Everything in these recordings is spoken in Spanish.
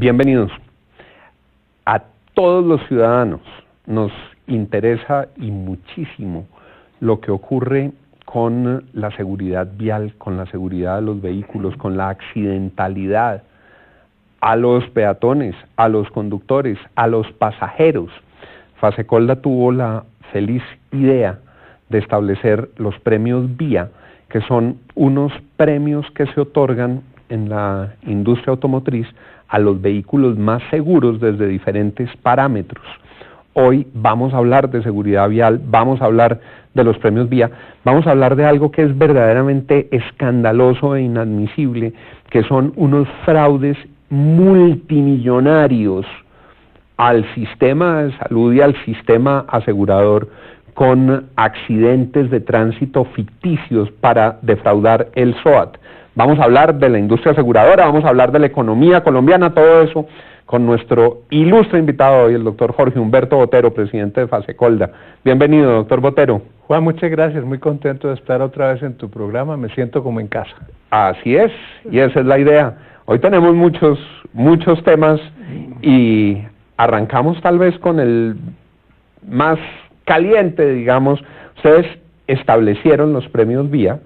Bienvenidos. A todos los ciudadanos nos interesa y muchísimo lo que ocurre con la seguridad vial, con la seguridad de los vehículos, con la accidentalidad, a los peatones, a los conductores, a los pasajeros. Fasecolda tuvo la feliz idea de establecer los premios VIA, que son unos premios que se otorgan en la industria automotriz a los vehículos más seguros desde diferentes parámetros. Hoy vamos a hablar de seguridad vial, vamos a hablar de los premios VIA, vamos a hablar de algo que es verdaderamente escandaloso e inadmisible, que son unos fraudes multimillonarios al sistema de salud y al sistema asegurador con accidentes de tránsito ficticios para defraudar el SOAT. Vamos a hablar de la industria aseguradora, vamos a hablar de la economía colombiana, todo eso con nuestro ilustre invitado hoy, el doctor Jorge Humberto Botero, presidente de Fasecolda. Bienvenido, doctor Botero. Juan, muchas gracias, muy contento de estar otra vez en tu programa, me siento como en casa. Así es, y esa es la idea. Hoy tenemos muchos temas y arrancamos tal vez con el más caliente, digamos. Ustedes establecieron los premios VIA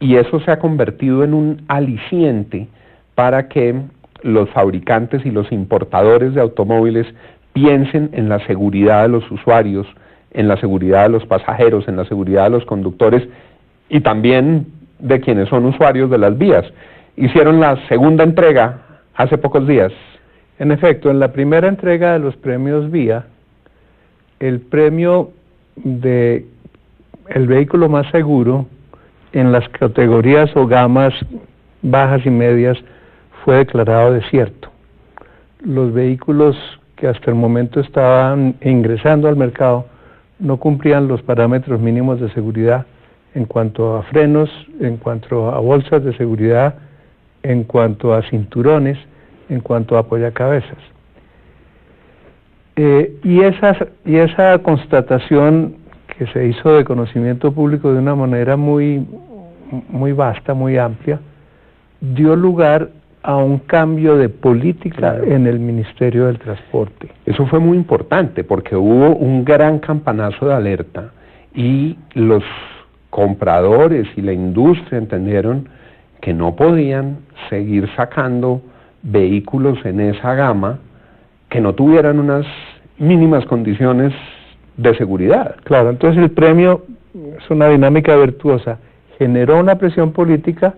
y eso se ha convertido en un aliciente para que los fabricantes y los importadores de automóviles piensen en la seguridad de los usuarios, en la seguridad de los pasajeros, en la seguridad de los conductores y también de quienes son usuarios de las vías. Hicieron la segunda entrega hace pocos días. En efecto, en la primera entrega de los premios VIA, el premio de el vehículo más seguro en las categorías o gamas bajas y medias fue declarado desierto. Los vehículos que hasta el momento estaban ingresando al mercado no cumplían los parámetros mínimos de seguridad en cuanto a frenos, en cuanto a bolsas de seguridad, en cuanto a cinturones, en cuanto a apoyacabezas. Y esa constatación que se hizo de conocimiento público de una manera muy vasta, muy amplia, dio lugar a un cambio de política en el Ministerio del Transporte. Eso fue muy importante porque hubo un gran campanazo de alerta y los compradores y la industria entendieron que no podían seguir sacando vehículos en esa gama que no tuvieran unas mínimas condiciones de seguridad. Claro, entonces el premio es una dinámica virtuosa, generó una presión política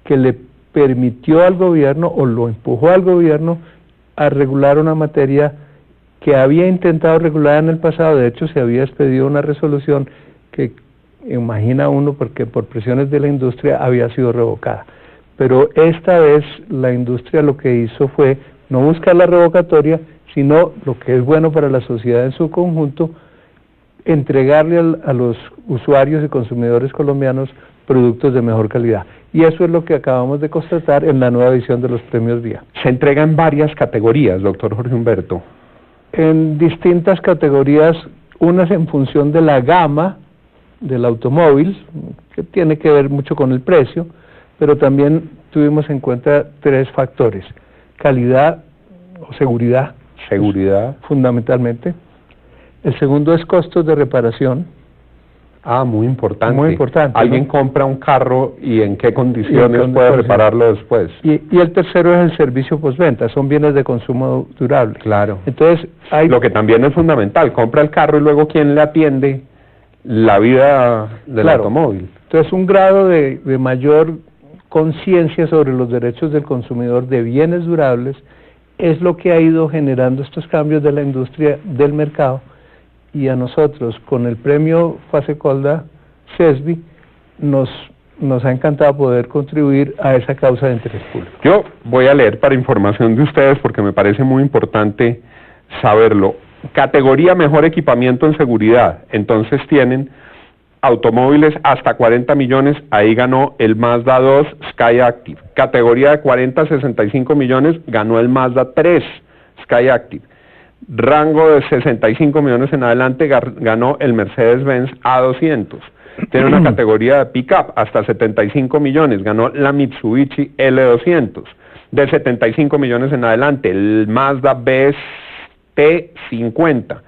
que le permitió al gobierno o lo empujó al gobierno a regular una materia que había intentado regular en el pasado. De hecho, se había expedido una resolución que imagina uno porque por presiones de la industria había sido revocada. Pero esta vez la industria lo que hizo fue no buscar la revocatoria, sino lo que es bueno para la sociedad en su conjunto, entregarle a los usuarios y consumidores colombianos productos de mejor calidad. Y eso es lo que acabamos de constatar en la nueva edición de los premios VIA. Se entregan varias categorías, doctor Jorge Humberto. En distintas categorías, unas en función de la gama del automóvil, que tiene que ver mucho con el precio, pero también tuvimos en cuenta tres factores: calidad o seguridad. Seguridad. Fundamentalmente. El segundo es costos de reparación. Ah, muy importante. Muy importante. Alguien compra un carro y en qué condiciones puede repararlo después. Y el tercero es el servicio postventa, son bienes de consumo durable. Claro. Entonces, lo que también es fundamental, compra el carro y luego quién le atiende la vida del automóvil. Entonces, un grado de mayor conciencia sobre los derechos del consumidor de bienes durables es lo que ha ido generando estos cambios de la industria del mercado. Y a nosotros, con el premio Fasecolda CESBI, nos ha encantado poder contribuir a esa causa de interés público. Yo voy a leer para información de ustedes porque me parece muy importante saberlo. Categoría mejor equipamiento en seguridad. Entonces tienen automóviles hasta 40 millones, ahí ganó el Mazda 2 Skyactiv. Categoría de 40 a 65 millones, ganó el Mazda 3 Skyactiv. Rango de 65 millones en adelante ganó el Mercedes-Benz A200. Tiene una categoría de pick-up hasta 75 millones, ganó la Mitsubishi L200. De 75 millones en adelante, el Mazda BT50.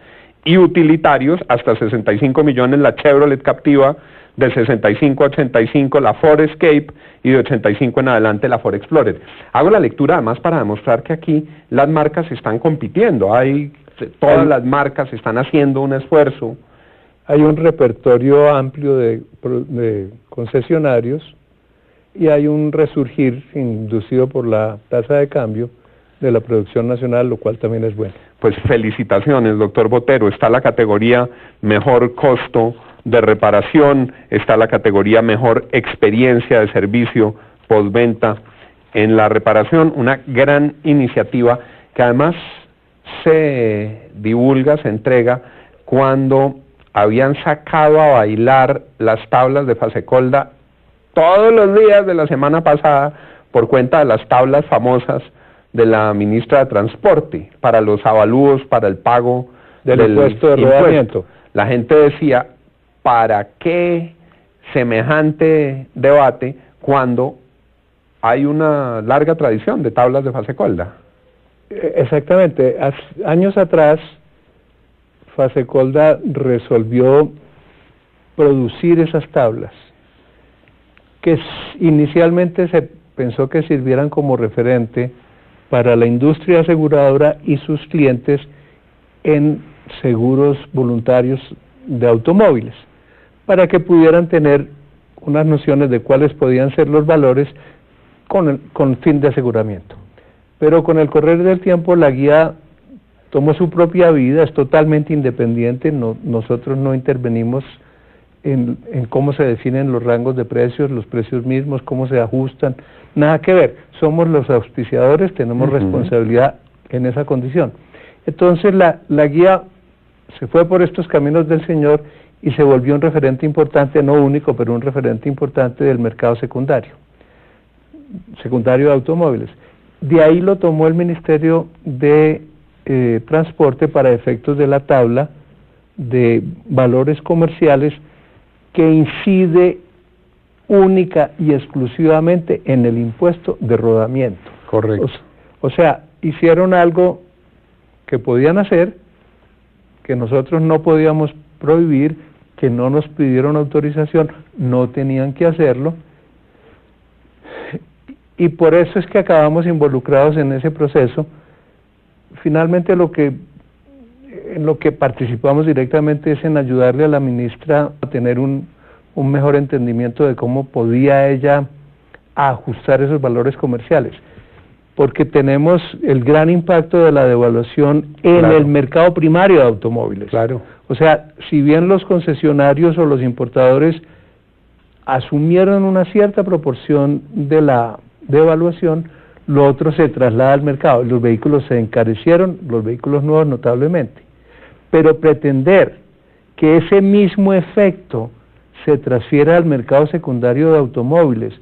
Y utilitarios hasta 65 millones, la Chevrolet Captiva, de 65 a 85 la Ford Escape y de 85 en adelante la Ford Explorer. Hago la lectura además para demostrar que aquí las marcas están compitiendo, todas las marcas están haciendo un esfuerzo. Hay un repertorio amplio de concesionarios y hay un resurgir inducido por la tasa de cambio de la producción nacional, lo cual también es bueno. Pues felicitaciones, doctor Botero. Está la categoría mejor costo de reparación, está la categoría mejor experiencia de servicio postventa en la reparación, una gran iniciativa que además se divulga, se entrega cuando habían sacado a bailar las tablas de Fasecolda todos los días de la semana pasada por cuenta de las tablas famosas de la ministra de Transporte para los avalúos, para el pago del impuesto de rodamiento. La gente decía, ¿para qué semejante debate cuando hay una larga tradición de tablas de Fasecolda? Exactamente. Años atrás, Fasecolda resolvió producir esas tablas, que inicialmente se pensó que sirvieran como referente para la industria aseguradora y sus clientes en seguros voluntarios de automóviles, para que pudieran tener unas nociones de cuáles podían ser los valores con fin de aseguramiento. Pero con el correr del tiempo la guía tomó su propia vida, es totalmente independiente, nosotros no intervenimos en cómo se definen los rangos de precios, los precios mismos, cómo se ajustan, nada que ver, somos los auspiciadores, tenemos responsabilidad en esa condición. Entonces la guía se fue por estos caminos del Señor y se volvió un referente importante, no único, pero un referente importante del mercado secundario de automóviles. De ahí lo tomó el Ministerio de Transporte para efectos de la tabla de valores comerciales que incide única y exclusivamente en el impuesto de rodamiento. Correcto. O sea, hicieron algo que podían hacer, que nosotros no podíamos prohibir, que no nos pidieron autorización, no tenían que hacerlo, y por eso es que acabamos involucrados en ese proceso. Finalmente en lo que participamos directamente es en ayudarle a la ministra a tener un mejor entendimiento de cómo podía ella ajustar esos valores comerciales, porque tenemos el gran impacto de la devaluación en el mercado primario de automóviles. Claro. O sea, si bien los concesionarios o los importadores asumieron una cierta proporción de la devaluación, lo otro se traslada al mercado. Los vehículos se encarecieron, los vehículos nuevos notablemente. Pero pretender que ese mismo efecto se transfiera al mercado secundario de automóviles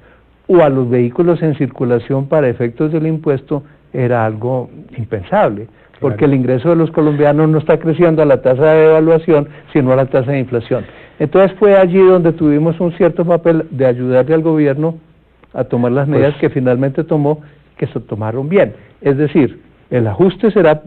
o a los vehículos en circulación para efectos del impuesto era algo impensable, porque el ingreso de los colombianos no está creciendo a la tasa de devaluación, sino a la tasa de inflación. Entonces fue allí donde tuvimos un cierto papel de ayudarle al gobierno a tomar las medidas que finalmente tomó, que se tomaron bien. Es decir, el ajuste será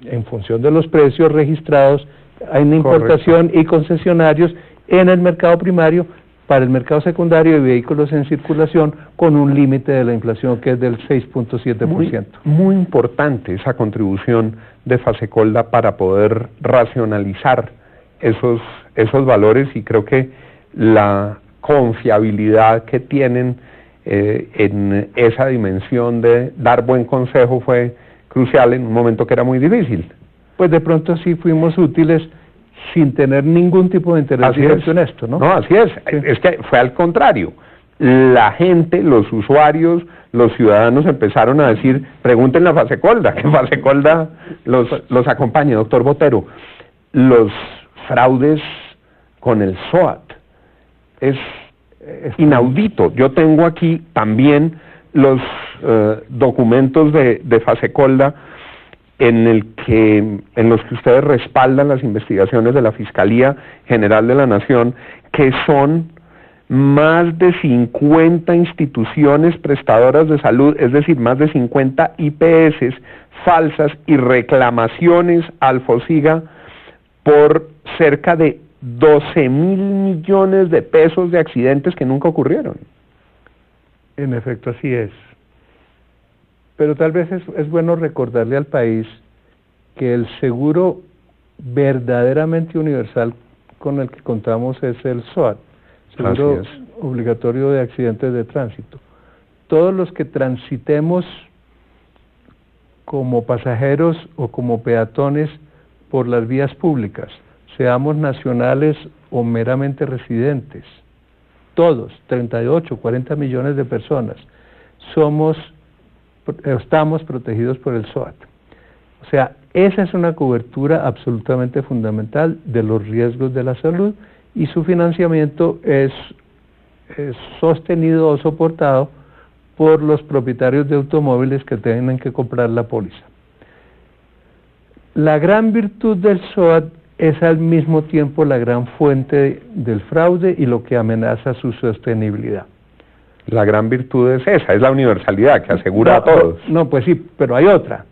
en función de los precios registrados en importación y concesionarios en el mercado primario, para el mercado secundario de vehículos en circulación, con un límite de la inflación que es del 6.7%. Muy importante esa contribución de Fasecolda para poder racionalizar esos valores, y creo que la confiabilidad que tienen en esa dimensión de dar buen consejo fue crucial en un momento que era muy difícil. Pues de pronto sí fuimos útiles sin tener ningún tipo de interés directo en esto, ¿no? No, así es. Sí. Es que fue al contrario. La gente, los usuarios, los ciudadanos empezaron a decir, pregúntenle a Fasecolda, que Fasecolda los acompañe. Doctor Botero, los fraudes con el SOAT es inaudito. Yo tengo aquí también los documentos de Fasecolda, en los que ustedes respaldan las investigaciones de la Fiscalía General de la Nación, que son más de 50 instituciones prestadoras de salud, es decir, más de 50 IPS falsas y reclamaciones al FOSIGA por cerca de 12.000 millones de pesos de accidentes que nunca ocurrieron. En efecto, así es. Pero tal vez es bueno recordarle al país que el seguro verdaderamente universal con el que contamos es el SOAT, seguro obligatorio de accidentes de tránsito. Todos los que transitemos como pasajeros o como peatones por las vías públicas, seamos nacionales o meramente residentes, todos, 38, 40 millones de personas, estamos protegidos por el SOAT. O sea, esa es una cobertura absolutamente fundamental de los riesgos de la salud y su financiamiento es sostenido o soportado por los propietarios de automóviles que tienen que comprar la póliza. La gran virtud del SOAT es al mismo tiempo la gran fuente del fraude y lo que amenaza su sostenibilidad. La gran virtud es esa, es la universalidad que asegura a todos. No, pues sí, pero hay otra.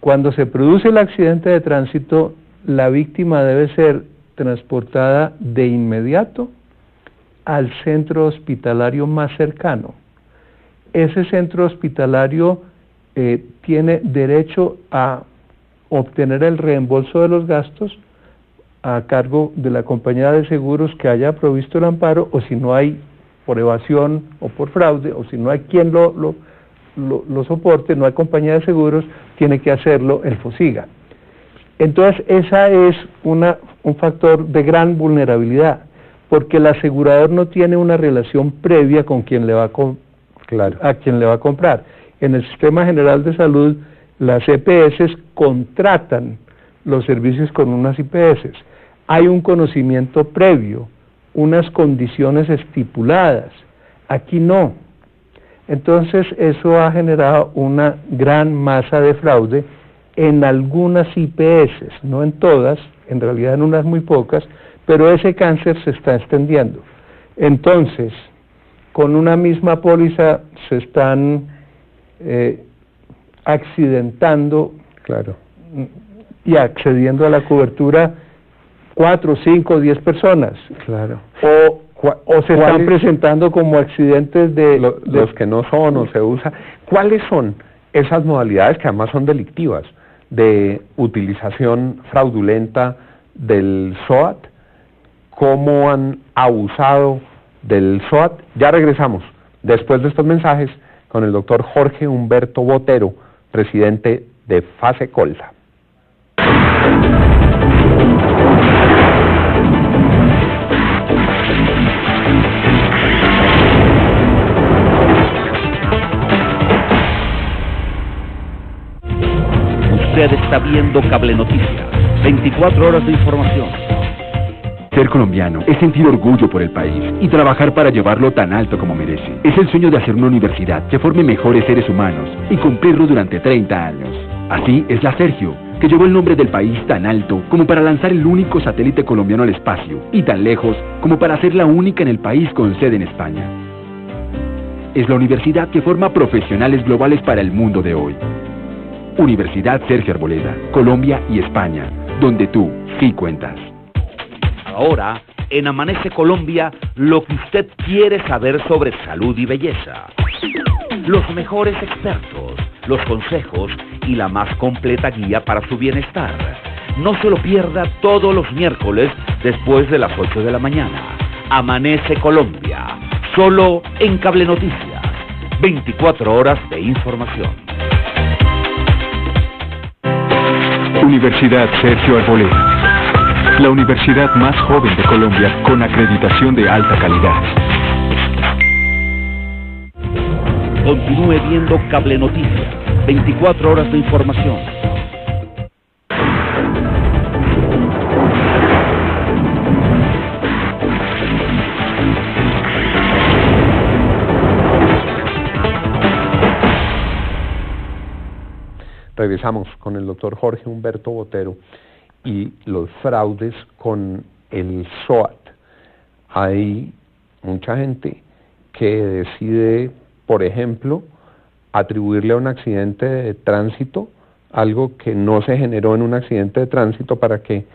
Cuando se produce el accidente de tránsito, la víctima debe ser transportada de inmediato al centro hospitalario más cercano. Ese centro hospitalario tiene derecho a obtener el reembolso de los gastos a cargo de la compañía de seguros que haya provisto el amparo, o si no hay por evasión o por fraude, o si no hay quien lo soporte, no hay compañía de seguros, tiene que hacerlo el FOSIGA. Entonces, esa es un factor de gran vulnerabilidad, porque el asegurador no tiene una relación previa con quien le va a quien le va a comprar. En el Sistema General de Salud, las EPS contratan los servicios con unas IPS. Hay un conocimiento previo, unas condiciones estipuladas. Aquí no. Entonces, eso ha generado una gran masa de fraude en algunas IPS, no en todas, en realidad en unas muy pocas, pero ese cáncer se está extendiendo. Entonces, con una misma póliza se están accidentando y accediendo a la cobertura 4, 5, 10 personas. O se están presentando como accidentes de los que no son o se usa. ¿Cuáles son esas modalidades que además son delictivas de utilización fraudulenta del SOAT? ¿Cómo han abusado del SOAT? Ya regresamos después de estos mensajes con el doctor Jorge Humberto Botero, presidente de FASECOLSA. Usted está viendo Cable Noticias, 24 horas de información. Ser colombiano es sentir orgullo por el país y trabajar para llevarlo tan alto como merece. Es el sueño de hacer una universidad que forme mejores seres humanos y cumplirlo durante 30 años. Así es la Sergio, que llevó el nombre del país tan alto como para lanzar el único satélite colombiano al espacio y tan lejos como para ser la única en el país con sede en España. Es la universidad que forma profesionales globales para el mundo de hoy. Universidad Sergio Arboleda, Colombia y España, donde tú sí cuentas. Ahora, en Amanece Colombia, lo que usted quiere saber sobre salud y belleza. Los mejores expertos, los consejos y la más completa guía para su bienestar. No se lo pierda todos los miércoles después de las 8 de la mañana. Amanece Colombia, solo en Cable Noticias. 24 horas de información. Universidad Sergio Arboleda, la universidad más joven de Colombia con acreditación de alta calidad. Continúe viendo Cable Noticias, 24 horas de información. regresamos con el doctor Jorge Humberto Botero y los fraudes con el SOAT. Hay mucha gente que decide, por ejemplo, atribuirle a un accidente de tránsito algo que no se generó en un accidente de tránsito para que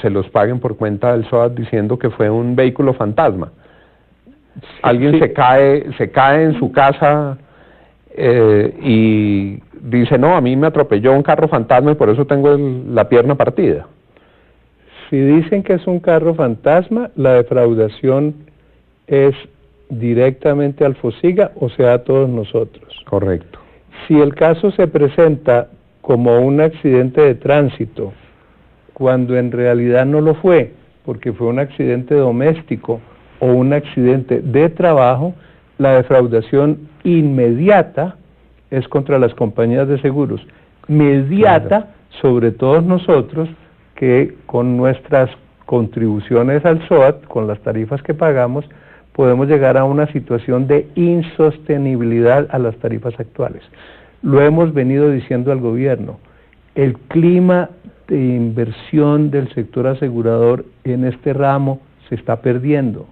se los paguen por cuenta del SOAT diciendo que fue un vehículo fantasma. Alguien se cae en su casa y dice, no, a mí me atropelló un carro fantasma y por eso tengo la pierna partida. Si dicen que es un carro fantasma, la defraudación es directamente al FOSIGA, o sea, a todos nosotros. Correcto. Si el caso se presenta como un accidente de tránsito, cuando en realidad no lo fue, porque fue un accidente doméstico o un accidente de trabajo, la defraudación inmediata es contra las compañías de seguros, mediata sobre todos nosotros que con nuestras contribuciones al SOAT, con las tarifas que pagamos, podemos llegar a una situación de insostenibilidad a las tarifas actuales. Lo hemos venido diciendo al gobierno, el clima de inversión del sector asegurador en este ramo se está perdiendo.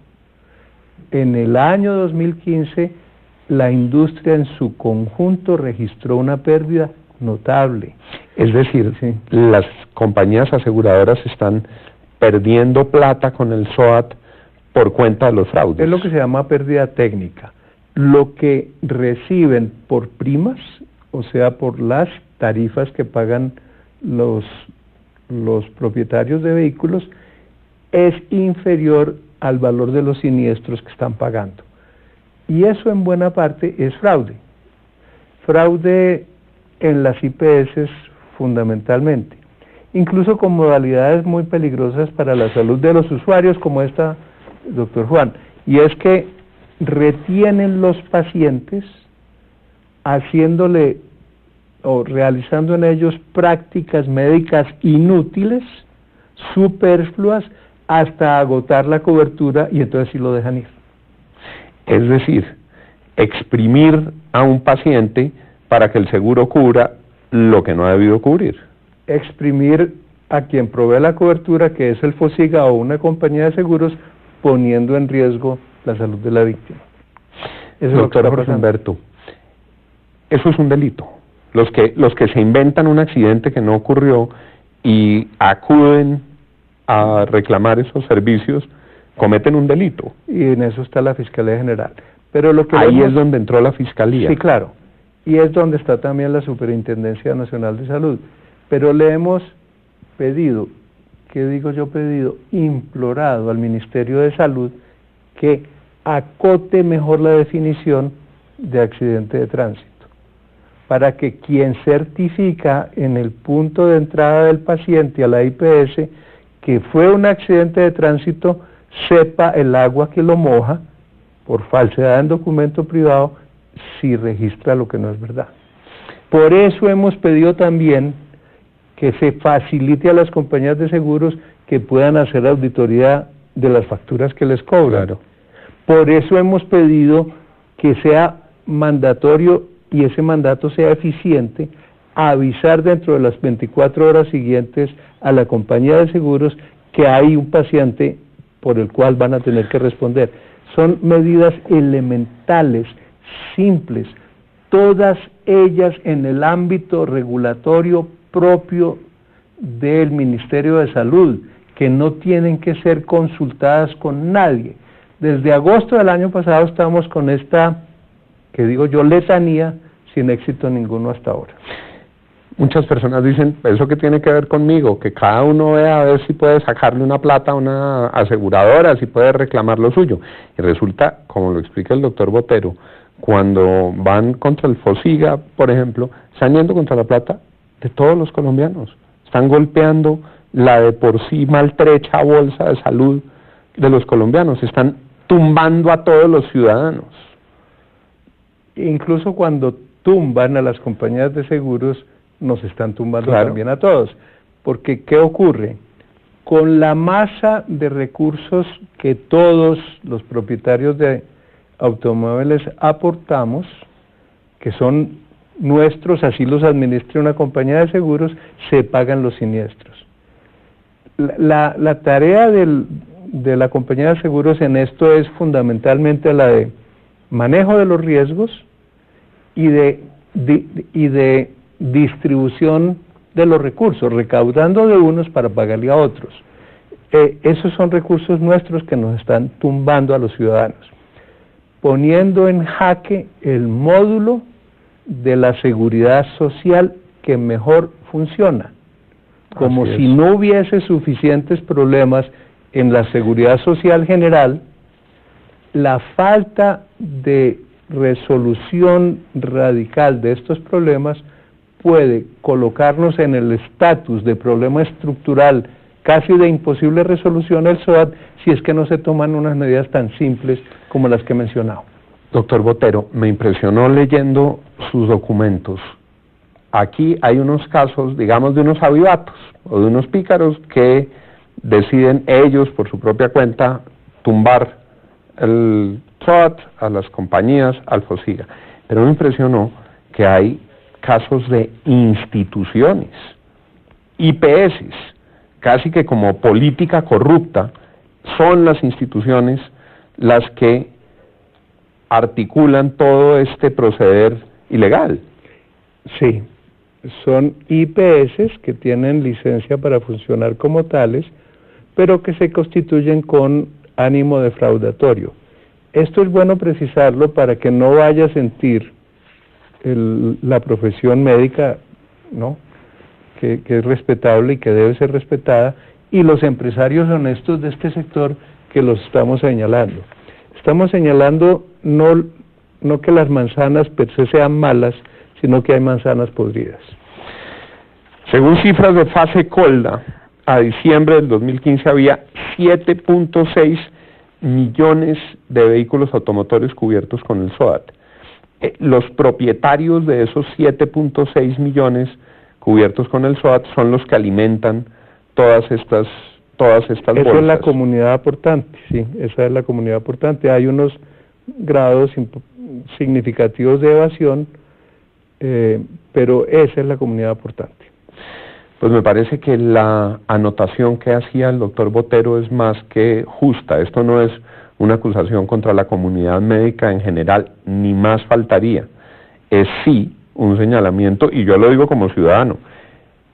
En el año 2015, la industria en su conjunto registró una pérdida notable. Es decir, sí, las compañías aseguradoras están perdiendo plata con el SOAT por cuenta de los fraudes. Es lo que se llama pérdida técnica. Lo que reciben por primas, o sea, por las tarifas que pagan los propietarios de vehículos, es inferior al valor de los siniestros que están pagando. Y eso en buena parte es fraude. Fraude en las IPS fundamentalmente, incluso con modalidades muy peligrosas para la salud de los usuarios como esta, doctor Juan, y es que retienen los pacientes haciéndole o realizando en ellos prácticas médicas inútiles, superfluas, hasta agotar la cobertura y entonces sí lo dejan ir. Es decir, exprimir a un paciente para que el seguro cubra lo que no ha debido cubrir. Exprimir a quien provee la cobertura, que es el FOSIGA o una compañía de seguros, poniendo en riesgo la salud de la víctima. Eso Doctor Jorge Humberto, eso es un delito. Los que se inventan un accidente que no ocurrió y acuden a reclamar esos servicios, cometen un delito. Y en eso está la Fiscalía General. Pero lo que ahí es donde entró la Fiscalía. Sí, claro. Y es donde está también la Superintendencia Nacional de Salud. Pero le hemos pedido, ¿qué digo yo pedido? Implorado al Ministerio de Salud que acote mejor la definición de accidente de tránsito, para que quien certifica en el punto de entrada del paciente a la IPS que fue un accidente de tránsito, sepa el agua que lo moja por falsedad en documento privado si registra lo que no es verdad. Por eso hemos pedido también que se facilite a las compañías de seguros que puedan hacer auditoría de las facturas que les cobran. Claro. Por eso hemos pedido que sea mandatorio y ese mandato sea eficiente, avisar dentro de las 24 horas siguientes a la compañía de seguros que hay un paciente por el cual van a tener que responder. Son medidas elementales, simples, todas ellas en el ámbito regulatorio propio del Ministerio de Salud, que no tienen que ser consultadas con nadie. Desde agosto del año pasado estamos con esta, que digo yo, letanía, sin éxito ninguno hasta ahora. Muchas personas dicen, ¿eso qué tiene que ver conmigo? Que cada uno vea a ver si puede sacarle una plata a una aseguradora, si puede reclamar lo suyo. Y resulta, como lo explica el doctor Botero, cuando van contra el FOSIGA, por ejemplo, están yendo contra la plata de todos los colombianos. Están golpeando la de por sí maltrecha bolsa de salud de los colombianos. Están tumbando a todos los ciudadanos. Incluso cuando tumban a las compañías de seguros, nos están tumbando también a todos. Porque, ¿qué ocurre? Con la masa de recursos que todos los propietarios de automóviles aportamos, que son nuestros, así los administre una compañía de seguros, se pagan los siniestros. La tarea de la compañía de seguros en esto es fundamentalmente la de manejo de los riesgos y de distribución de los recursos, recaudando de unos para pagarle a otros. Esos son recursos nuestros que nos están tumbando a los ciudadanos, poniendo en jaque el módulo de la seguridad social que mejor funciona, como si no hubiese suficientes problemas en la seguridad social general. La falta de resolución radical de estos problemas puede colocarnos en el estatus de problema estructural casi de imposible resolución el SOAT si es que no se toman unas medidas tan simples como las que he mencionado. Doctor Botero, me impresionó leyendo sus documentos. Aquí hay unos casos, digamos, de unos avivatos o de unos pícaros que deciden ellos por su propia cuenta tumbar el SOAT, a las compañías, al FOSIGA. Pero me impresionó que hay casos de instituciones, IPS, casi que como política corrupta, son las instituciones las que articulan todo este proceder ilegal. Sí, son IPS que tienen licencia para funcionar como tales, pero que se constituyen con ánimo defraudatorio. Esto es bueno precisarlo para que no vaya a sentir la profesión médica, ¿no?, que es respetable y que debe ser respetada, y los empresarios honestos de este sector que los estamos señalando. Estamos señalando no que las manzanas per se sean malas, sino que hay manzanas podridas. Según cifras de Fase Colda, a diciembre del 2015 había 7.6 millones de vehículos automotores cubiertos con el SOAT. Los propietarios de esos 7.6 millones cubiertos con el SOAT son los que alimentan todas estas bolsas. Esa es la comunidad aportante, sí, esa es la comunidad aportante. Hay unos grados significativos de evasión, pero esa es la comunidad aportante. Pues me parece que la anotación que hacía el doctor Botero es más que justa. Esto no es una acusación contra la comunidad médica en general, ni más faltaría. Es sí un señalamiento, y yo lo digo como ciudadano,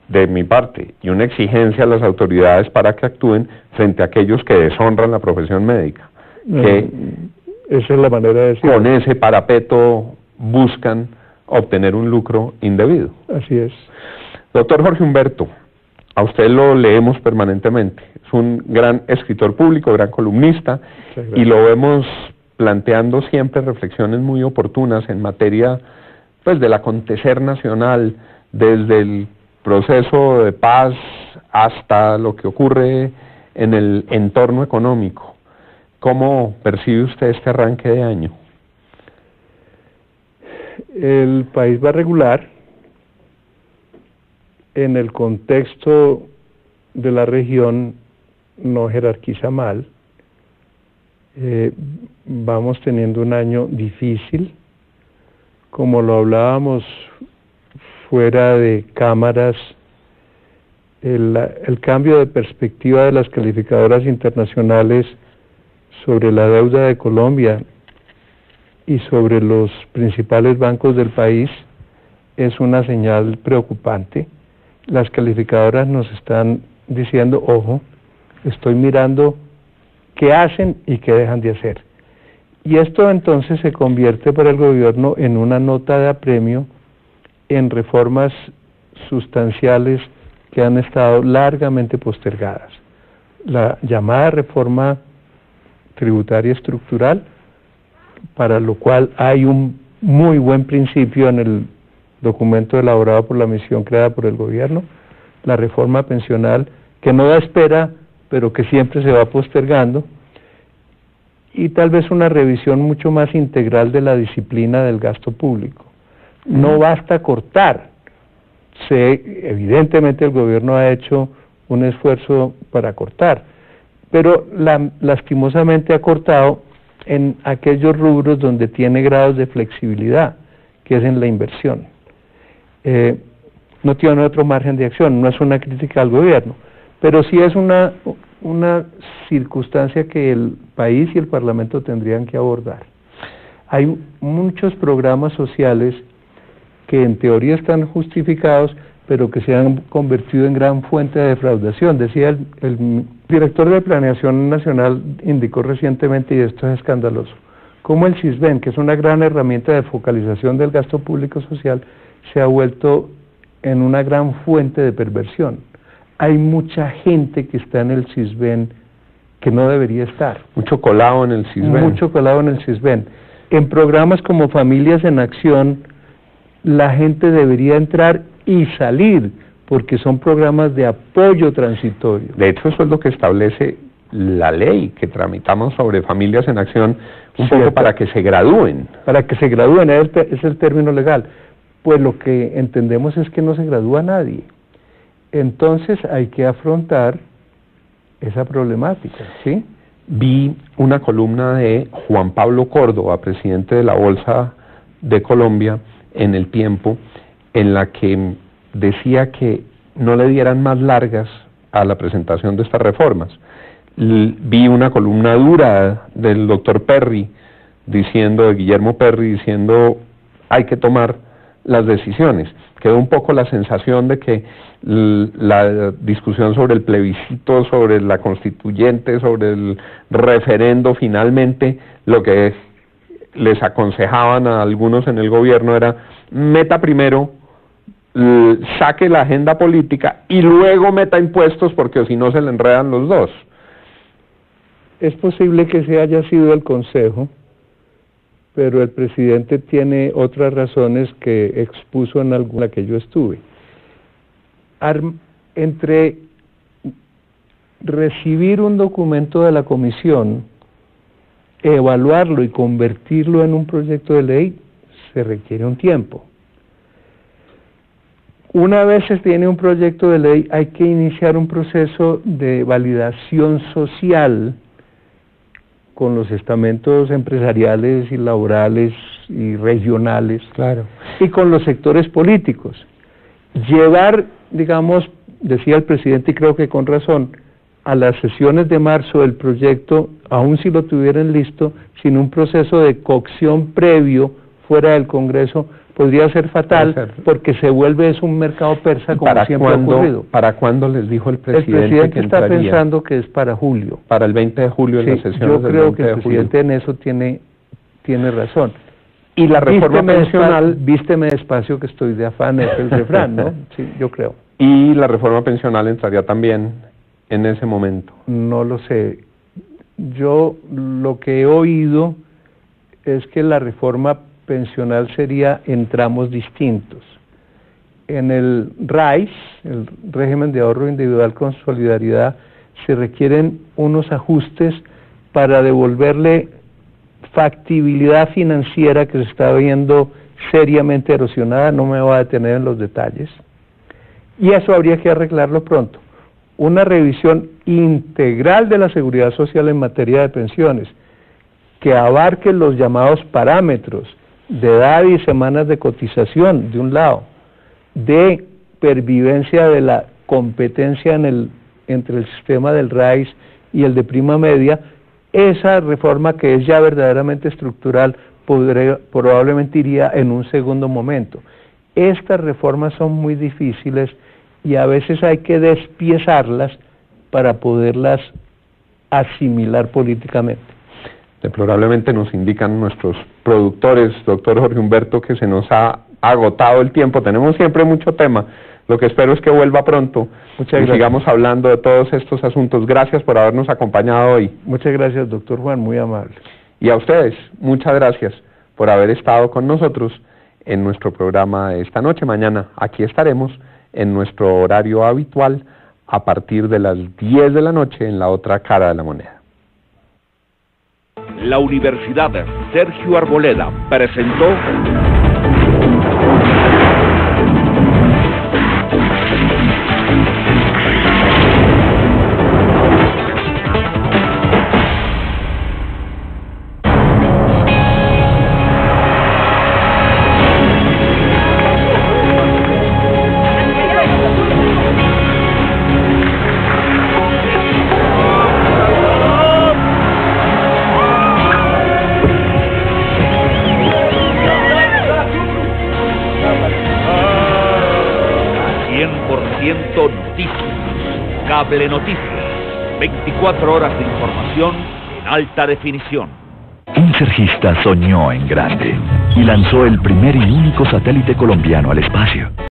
de mi parte, y una exigencia a las autoridades para que actúen frente a aquellos que deshonran la profesión médica, que esa es la manera de decirlo. Con ese parapeto buscan obtener un lucro indebido. Así es. Doctor Jorge Humberto, a usted lo leemos permanentemente, es un gran escritor público, gran columnista, y lo vemos planteando siempre reflexiones muy oportunas en materia, pues, del acontecer nacional, desde el proceso de paz hasta lo que ocurre en el entorno económico. ¿Cómo percibe usted este arranque de año? El país va regular. En el contexto de la región no jerarquiza mal. Vamos teniendo un año difícil, como lo hablábamos fuera de cámaras. El cambio de perspectiva de las calificadoras internacionales sobre la deuda de Colombia y sobre los principales bancos del país es una señal preocupante. Las calificadoras nos están diciendo, ojo, estoy mirando qué hacen y qué dejan de hacer. Y esto entonces se convierte para el gobierno en una nota de apremio en reformas sustanciales que han estado largamente postergadas. La llamada reforma tributaria estructural, para lo cual hay un muy buen principio en el documento elaborado por la misión creada por el gobierno, la reforma pensional, que no da espera, pero que siempre se va postergando, y tal vez una revisión mucho más integral de la disciplina del gasto público. No basta cortar. Evidentemente el gobierno ha hecho un esfuerzo para cortar, pero lastimosamente ha cortado en aquellos rubros donde tiene grados de flexibilidad, que es en la inversión. no tiene otro margen de acción, no es una crítica al gobierno, pero sí es una circunstancia que el país y el Parlamento tendrían que abordar. Hay muchos programas sociales que en teoría están justificados, pero que se han convertido en gran fuente de defraudación. Decía el director de Planeación Nacional, indicó recientemente, y esto es escandaloso, cómo el CISBEN, que es una gran herramienta de focalización del gasto público social, se ha vuelto en una gran fuente de perversión. Hay mucha gente que está en el CISBEN que no debería estar. Mucho colado en el CISBEN. Mucho colado en el CISBEN. En programas como Familias en Acción, la gente debería entrar y salir, porque son programas de apoyo transitorio. De hecho, eso es lo que establece la ley que tramitamos sobre Familias en Acción, un poco para que se gradúen. Para que se gradúen, es el término legal. Pues lo que entendemos es que no se gradúa nadie. Entonces hay que afrontar esa problemática, ¿sí? Vi una columna de Juan Pablo Córdoba, presidente de la Bolsa de Colombia, en El Tiempo, en la que decía que no le dieran más largas a la presentación de estas reformas. Vi una columna dura del doctor Perry, de Guillermo Perry, diciendo hay que tomar las decisiones. Quedó un poco la sensación de que la discusión sobre el plebiscito, sobre la constituyente, sobre el referendo, finalmente lo que les aconsejaban a algunos en el gobierno era meta primero, saque la agenda política y luego meta impuestos, porque si no se le enredan los dos. Es posible que ese haya sido el consejo, pero el presidente tiene otras razones que expuso en alguna que yo estuve. Entre recibir un documento de la comisión, evaluarlo y convertirlo en un proyecto de ley, se requiere un tiempo. Una vez se tiene un proyecto de ley, hay que iniciar un proceso de validación social con los estamentos empresariales y laborales y regionales, claro, y con los sectores políticos. Llevar, digamos, decía el presidente, y creo que con razón, a las sesiones de marzo el proyecto, aun si lo tuvieran listo, sin un proceso de cocción previo fuera del Congreso, podría ser fatal, porque se vuelve un mercado persa, como siempre ha ocurrido. ¿Para cuándo les dijo el presidente que entraría? El presidente está pensando que es para julio. Para el 20 de julio, en las sesiones del 20 de julio. Yo creo que el presidente en eso tiene razón. Y la reforma pensional... Vísteme despacio que estoy de afán, es el refrán, ¿no? Sí, yo creo. ¿Y la reforma pensional entraría también en ese momento? No lo sé. Yo lo que he oído es que la reforma pensional sería en tramos distintos. En el RAIS, el régimen de ahorro individual con solidaridad, se requieren unos ajustes para devolverle factibilidad financiera que se está viendo seriamente erosionada. No me voy a detener en los detalles, y eso habría que arreglarlo pronto. Una revisión integral de la seguridad social en materia de pensiones, que abarque los llamados parámetros de edad y semanas de cotización, de un lado, de pervivencia de la competencia entre el sistema del RAIS y el de prima media. Esa reforma, que es ya verdaderamente estructural, probablemente iría en un segundo momento. Estas reformas son muy difíciles y a veces hay que despiezarlas para poderlas asimilar políticamente. Deplorablemente nos indican nuestros productores, doctor Jorge Humberto, que se nos ha agotado el tiempo. Tenemos siempre mucho tema. Lo que espero es que vuelva pronto y sigamos hablando de todos estos asuntos. Gracias por habernos acompañado hoy. Muchas gracias, doctor Juan, muy amable. Y a ustedes, muchas gracias por haber estado con nosotros en nuestro programa de esta noche. Mañana aquí estaremos en nuestro horario habitual a partir de las 10 de la noche en La Otra Cara de la Moneda. La Universidad Sergio Arboleda presentó Noticias. Cable Noticias. 24 horas de información en alta definición. Un sergista soñó en grande y lanzó el primer y único satélite colombiano al espacio.